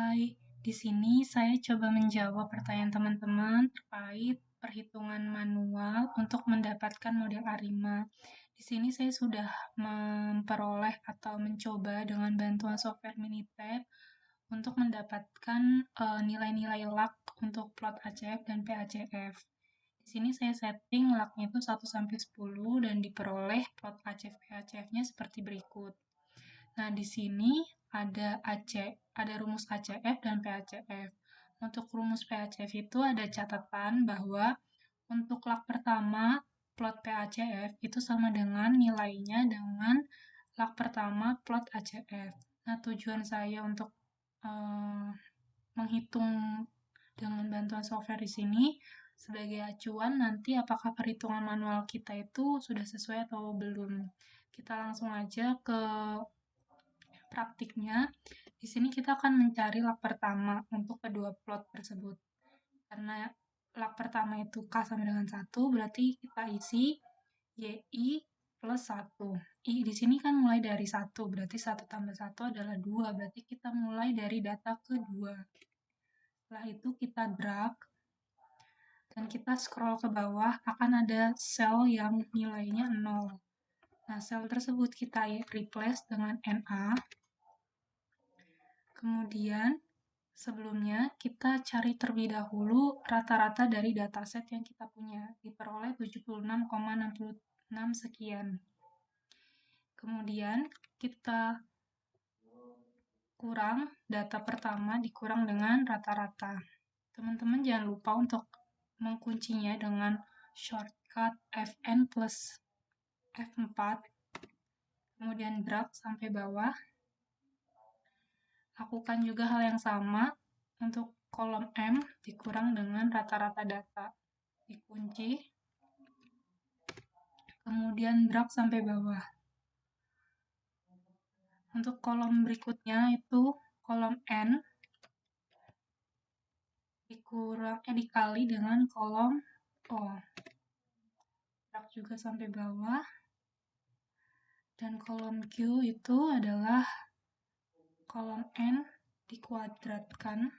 Hai, di sini saya coba menjawab pertanyaan teman-teman terkait perhitungan manual untuk mendapatkan model ARIMA. Di sini saya sudah memperoleh atau mencoba dengan bantuan software Minitab untuk mendapatkan nilai-nilai LAK untuk plot ACF dan PACF. Di sini saya setting LAK-nya itu 1 sampai 10 dan diperoleh plot ACF PACF-nya seperti berikut. Nah, di sini ada rumus ACF dan PACF. Untuk rumus PACF itu ada catatan bahwa untuk LAK pertama, plot PACF itu sama dengan nilainya dengan LAK pertama plot ACF. Nah, tujuan saya untuk menghitung dengan bantuan software di sini sebagai acuan nanti apakah perhitungan manual kita itu sudah sesuai atau belum. Kita langsung aja ke praktiknya. Di sini kita akan mencari LAK pertama untuk kedua plot tersebut. Karena LAK pertama itu K sama dengan 1, berarti kita isi YI plus 1. I di sini kan mulai dari 1, berarti 1 tambah 1 adalah 2, berarti kita mulai dari data kedua. Setelah itu kita drag, dan kita scroll ke bawah, akan ada sel yang nilainya 0. Nah, sel tersebut kita replace dengan NA. Kemudian, sebelumnya kita cari terlebih dahulu rata-rata dari dataset yang kita punya, diperoleh 76,66 sekian. Kemudian, kita kurang data pertama dikurang dengan rata-rata. Teman-teman jangan lupa untuk menguncinya dengan shortcut Fn plus F4, kemudian drag sampai bawah. Lakukan juga hal yang sama untuk kolom M dikurang dengan rata-rata data. Dikunci, kemudian drag sampai bawah. Untuk kolom berikutnya itu kolom N dikali dengan kolom O. Drag juga sampai bawah. Dan kolom Q itu adalah kolom N dikuadratkan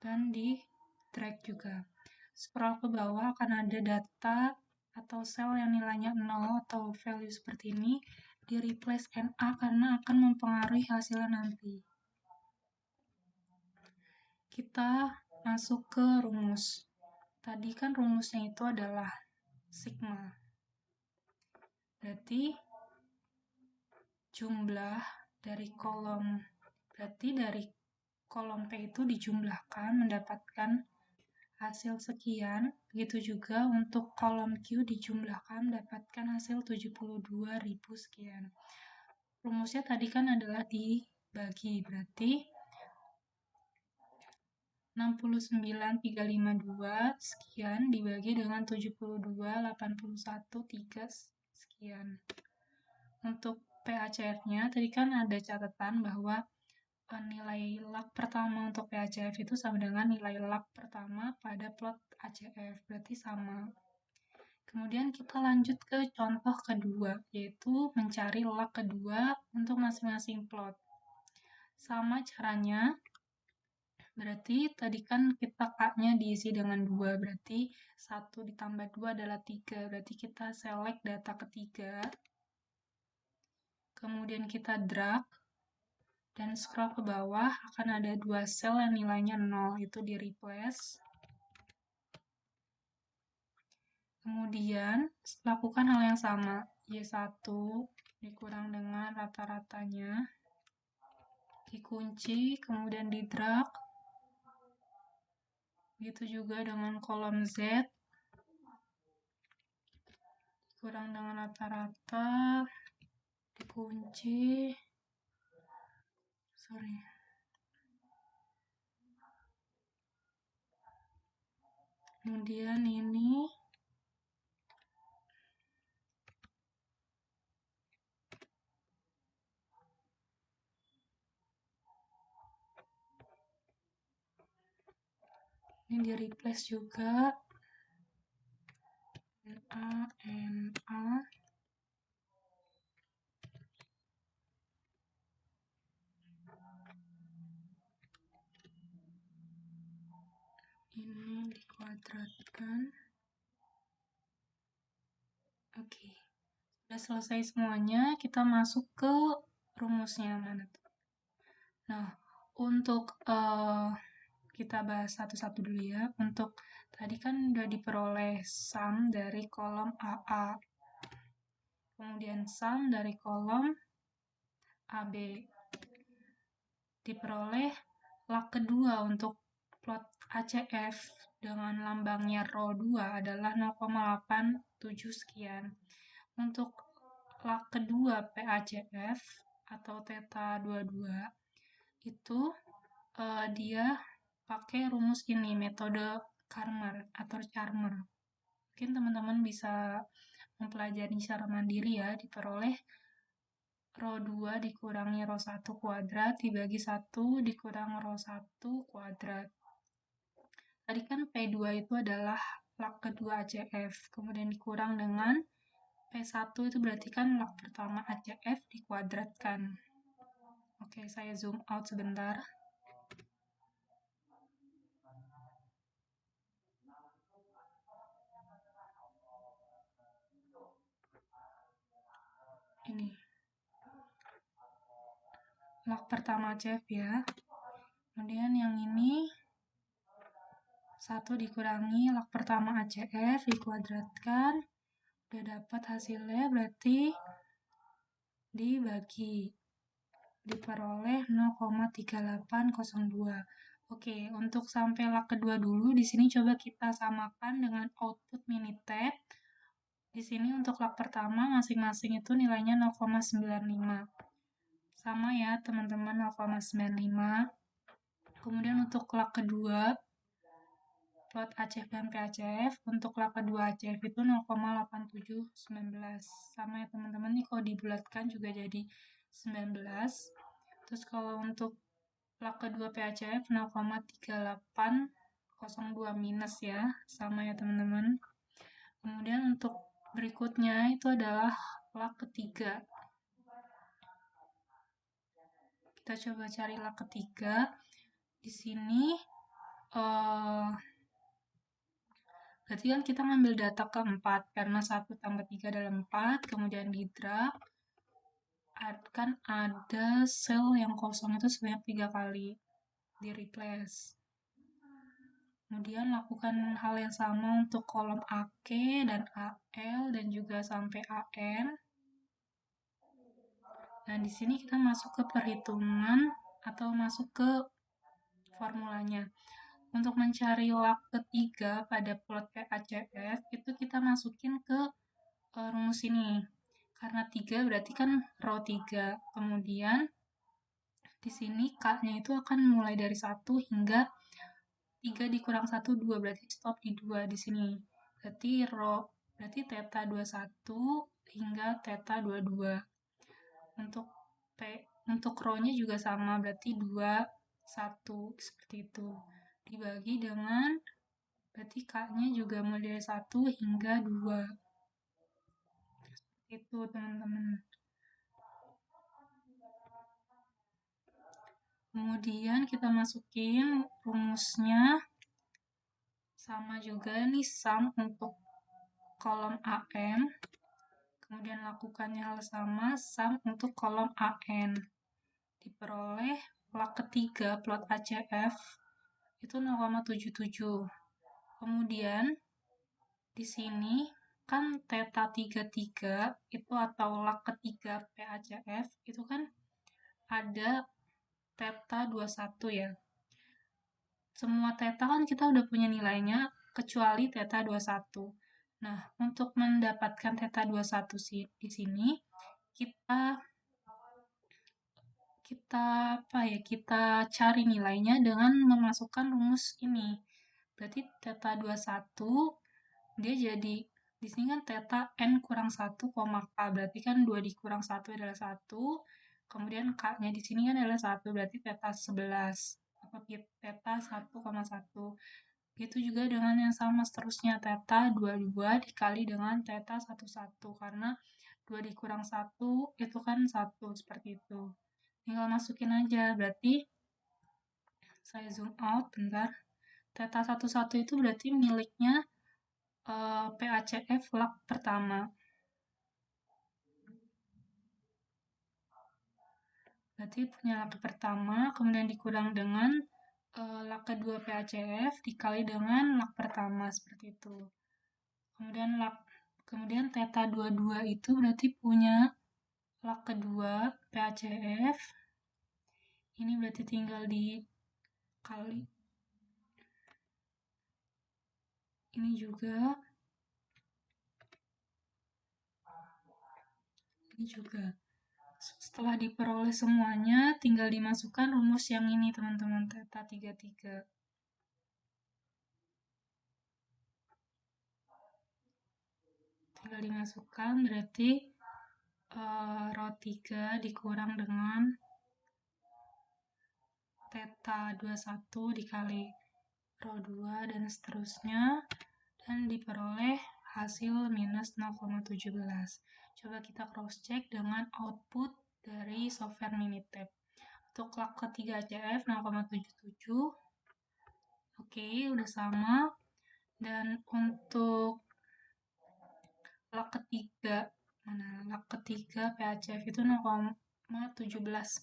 dan di drag juga. Scroll ke bawah akan ada data atau sel yang nilainya 0 atau value seperti ini, di replace NA karena akan mempengaruhi hasilnya nanti. Kita masuk ke rumus. Tadi kan rumusnya itu adalah sigma. Berarti jumlah dari kolom P itu dijumlahkan mendapatkan hasil sekian. Begitu juga untuk kolom Q dijumlahkan mendapatkan hasil 72.000 sekian. Rumusnya tadi kan adalah dibagi, berarti 69.352 sekian dibagi dengan 72.81.3 sekian. Untuk PACF-nya, tadi kan ada catatan bahwa nilai LAK pertama untuk PACF itu sama dengan nilai LAK pertama pada plot ACF, berarti sama. Kemudian kita lanjut ke contoh kedua, yaitu mencari LAK kedua untuk masing-masing plot. Sama caranya, berarti tadi kan kita K-nya diisi dengan 2, berarti 1 ditambah 2 adalah 3, berarti kita select data ketiga, kemudian kita drag, dan scroll ke bawah akan ada 2 sel yang nilainya 0, itu di replace. Kemudian lakukan hal yang sama, Y1 dikurang dengan rata-ratanya, dikunci, kemudian di drag. Begitu juga dengan kolom Z, dikurang dengan rata-rata, dikunci, kemudian ini di replace juga, NA, ini dikuadratkan. Oke, sudah selesai semuanya, kita masuk ke rumusnya mana tuh. Nah, untuk kita bahas satu-satu dulu ya. Untuk tadi kan udah diperoleh sum dari kolom AA, kemudian sum dari kolom AB. Diperoleh log kedua untuk plot ACF dengan lambangnya rho 2 adalah 0,87 sekian. Untuk log kedua PACF atau theta 22 itu dia pakai rumus ini, metode Cramer atau Charmer. Mungkin teman-teman bisa mempelajari secara mandiri ya, diperoleh rho 2 dikurangi rho 1 kuadrat dibagi 1 dikurang rho 1 kuadrat. Tadi kan P2 itu adalah log kedua ACF, kemudian dikurang dengan P1 itu berarti kan log pertama ACF dikuadratkan. Oke, saya zoom out sebentar. Ini log pertama ACF ya. Kemudian yang ini 1 dikurangi log pertama ACF dikuadratkan. Udah dapat hasilnya berarti dibagi. Diperoleh 0,3802. Oke, untuk sampai log kedua dulu, di sini coba kita samakan dengan output Minitab. Di sini untuk log pertama masing-masing itu nilainya 0,95. Sama ya teman-teman, 0,95. Kemudian untuk log kedua, plot ACF dan PACF, untuk log kedua ACF itu 0,8719. Sama ya teman-teman, nih kalau dibulatkan juga jadi 19. Terus kalau untuk log kedua PACF 0,3802 minus ya, sama ya teman-teman. Kemudian untuk berikutnya itu adalah log ketiga. Kita coba cari log ketiga. Di sini berarti kan kita ngambil data keempat karena 1 tambah 3 adalah 4, kemudian di drag kan ada sel yang kosong itu sebanyak 3 kali di replace. Kemudian lakukan hal yang sama untuk kolom AK dan AL dan juga sampai AN. Nah, di sini kita masuk ke perhitungan atau masuk ke formulanya. Untuk mencari log ketiga pada plot PACF, itu kita masukin ke rumus ini. Karena 3 berarti kan row 3. Kemudian di sini K-nya itu akan mulai dari 1 hingga 3 dikurang 1, 2. Berarti stop di 2 di sini. Berarti theta 21 hingga theta 22. Untuk row-nya juga sama, berarti 2, 1, seperti itu. Dibagi dengan, berarti K-nya juga mulai dari 1 hingga 2. Itu teman-teman. Kemudian kita masukin rumusnya. Sama juga nih sum untuk kolom AM. Kemudian lakukannya hal sama sum untuk kolom AN. Diperoleh log ketiga plot ACF itu 0,77. Kemudian di sini kan theta 33 itu atau log ketiga PACF itu kan ada theta 21 ya. Semua theta kan kita udah punya nilainya kecuali theta 21. Nah, untuk mendapatkan theta 21 di sini kita cari nilainya dengan memasukkan rumus ini. Berarti theta 21 dia jadi di sini kan theta n kurang 1, K, berarti kan 2 dikurang 1 adalah 1. Kemudian K-nya di sini kan adalah 1, berarti theta 11 atau theta 1,1. Itu juga dengan yang sama seterusnya, theta 22 dikali dengan theta 11, karena 2 dikurang 1 itu kan 1, seperti itu. Tinggal masukin aja, berarti saya zoom out bentar. Theta 11 itu berarti miliknya PACF lak pertama. Berarti punya lak pertama, kemudian dikurang dengan lak kedua PACF dikali dengan lak pertama, seperti itu. Kemudian theta 22 itu berarti punya lak kedua PACF. Ini berarti tinggal dikali. Ini juga. Ini juga. Setelah diperoleh semuanya, tinggal dimasukkan rumus yang ini, teman-teman, theta 33. Tinggal dimasukkan, berarti rho 3 dikurang dengan theta 21 dikali rho 2 dan seterusnya, dan diperoleh hasil minus 0,17. Coba kita cross check dengan output dari software Minitab. Untuk lak ketiga CF 0,77. Oke, udah sama. Dan untuk lak ketiga, lak ketiga PACF itu 0,17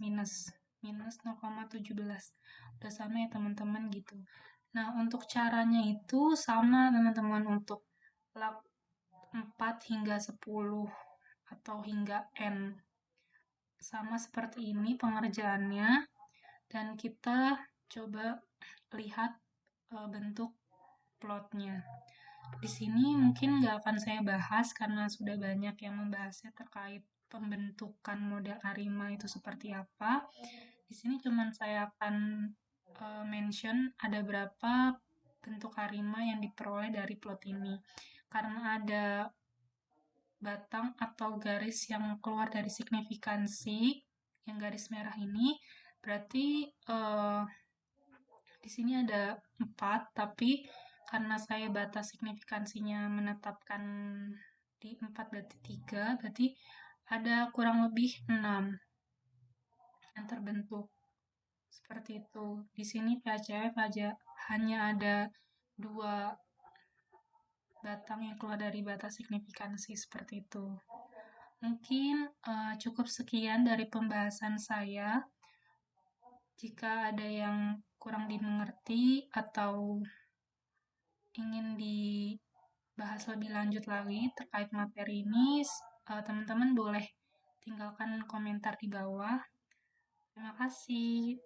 minus 0,17. Udah sama ya teman-teman gitu. Nah, untuk caranya itu sama teman-teman, untuk lak 4 hingga 10 atau hingga N. Sama seperti ini pengerjaannya, dan kita coba lihat bentuk plotnya. Di sini mungkin nggak akan saya bahas karena sudah banyak yang membahasnya terkait pembentukan model ARIMA itu seperti apa. Di sini cuman saya akan mention ada berapa bentuk ARIMA yang diperoleh dari plot ini. Karena ada batang atau garis yang keluar dari signifikansi, yang garis merah ini, berarti di sini ada 4, tapi karena saya batas signifikansinya menetapkan di 4 berarti 3, berarti ada kurang lebih 6 yang terbentuk. Seperti itu. Di sini PACF hanya ada 2 batang yang keluar dari batas signifikansi, seperti itu. Mungkin cukup sekian dari pembahasan saya. Jika ada yang kurang dimengerti atau ingin dibahas lebih lanjut lagi terkait materi ini, teman-teman boleh tinggalkan komentar di bawah. Terima kasih.